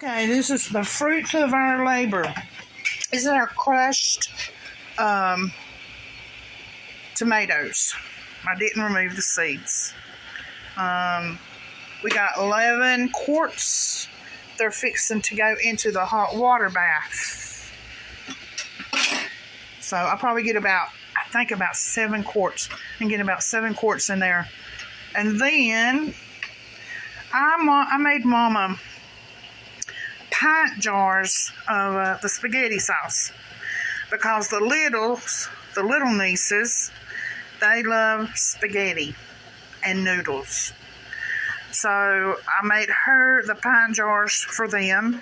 Okay, this is the fruits of our labor. These are crushed tomatoes. I didn't remove the seeds. We got 11 quarts. They're fixing to go into the hot water bath. So I'll probably get about 7 quarts. And get about 7 quarts in there. And then I made Mama pint jars of the spaghetti sauce, because the little nieces, they love spaghetti and noodles. So I made her the pint jars for them.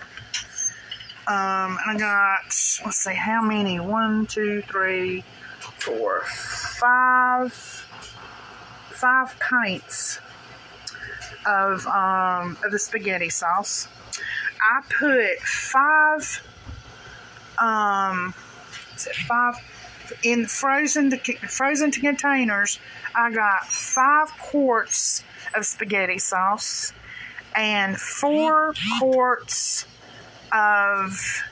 I got, let's see, how many? 1, 2, 3, 4, 5 pints of the spaghetti sauce. I put 5 in frozen containers. I got 5 quarts of spaghetti sauce and 4 quarts of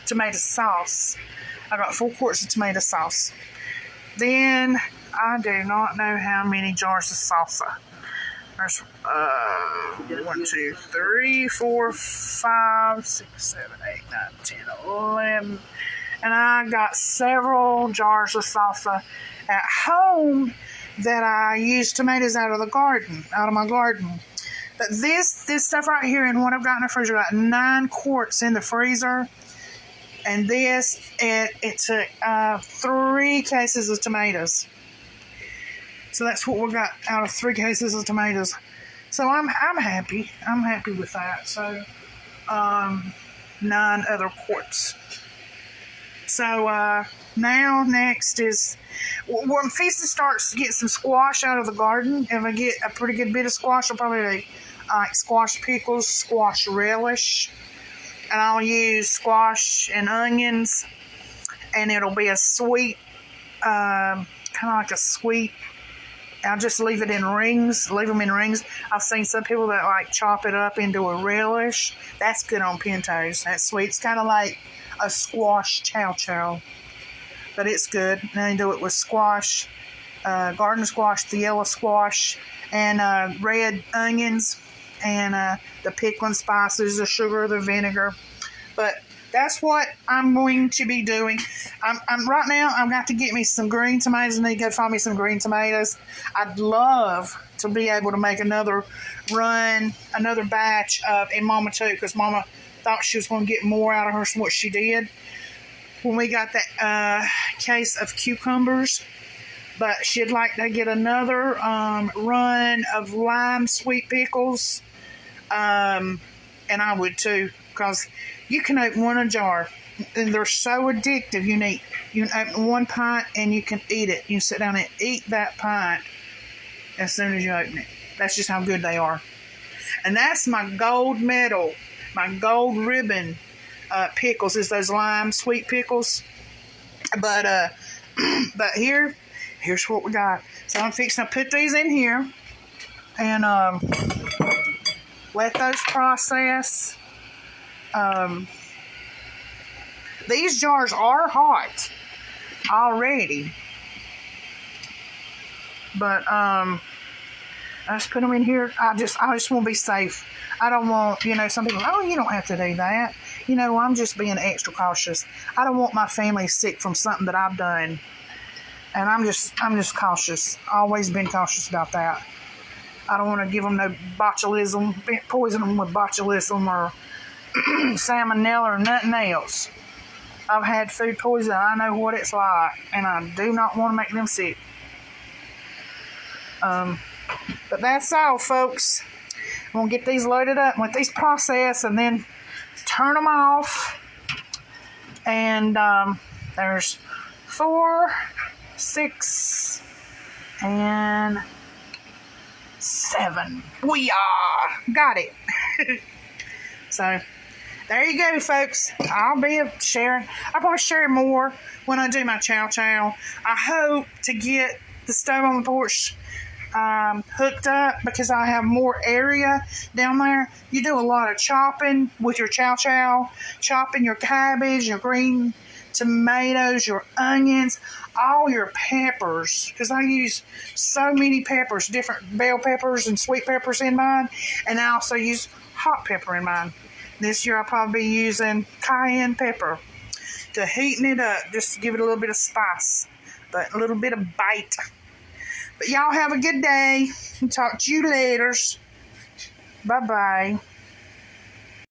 tomato sauce. I got 4 quarts of tomato sauce. Then I do not know how many jars of salsa. There's 1, 2, 3, 4, 5, 6, 7, 8, 9, 10, 11. And I got several jars of salsa at home that I use tomatoes out of my garden. But this stuff right here and what I've got in the freezer, I got 9 quarts in the freezer. And it took 3 cases of tomatoes. So that's what we got out of 3 cases of tomatoes. So I'm happy. I'm happy with that. So 9 other quarts. So now next is, when Feasting starts to get some squash out of the garden, if I get a pretty good bit of squash, I'll probably like squash pickles, squash relish. And I'll use squash and onions, and it'll be a sweet, kind of like a sweet. I'll just leave them in rings. I've seen some people that like chop it up into a relish. That's good on pintos. That's sweet. It's kind of like a squash chow, but it's good. And then do it with squash, garden squash, the yellow squash, and red onions, and the pickling spices, the sugar, the vinegar. But that's what I'm going to be doing. I'm right now, I've got to get me some green tomatoes. I need to go find me some green tomatoes. I'd love to be able to make another batch of, and Mama too, because Mama thought she was going to get more out of her than what she did when we got that case of cucumbers. But she'd like to get another run of lime sweet pickles. And I would too, because you can open one a jar, and they're so addictive. You can open 1 pint and you can eat it. You can sit down and eat that pint as soon as you open it. That's just how good they are. And that's my gold medal, my gold ribbon pickles, is those lime sweet pickles. But here's what we got. So I'm fixing to put these in here and let those process. These jars are hot already, but I just put them in here. I just want to be safe. I don't want, some people, you don't have to do that. I'm just being extra cautious. I don't want my family sick from something that I've done, and I'm just cautious. Always been cautious about that. I don't want to give them no botulism, poison them with botulism or salmonella or nothing else. I've had food poisoning. I know what it's like, and I do not want to make them sick. But that's all, folks. I'm going to get these loaded up, let these process, and then turn them off. And there's 4, 6, and 7. We got it. So there you go, folks. I'll probably share more when I do my chow. I hope to get the stove on the porch hooked up because I have more area down there. You do a lot of chopping with your chow, chopping your cabbage, your green tomatoes, your onions, all your peppers, because I use so many peppers, different bell peppers and sweet peppers in mine, and I also use hot pepper in mine. This year I'll probably be using cayenne pepper to heaten it up, just to give it a little bit of spice, but a little bit of bite. But y'all have a good day, and talk to you later. Bye-bye.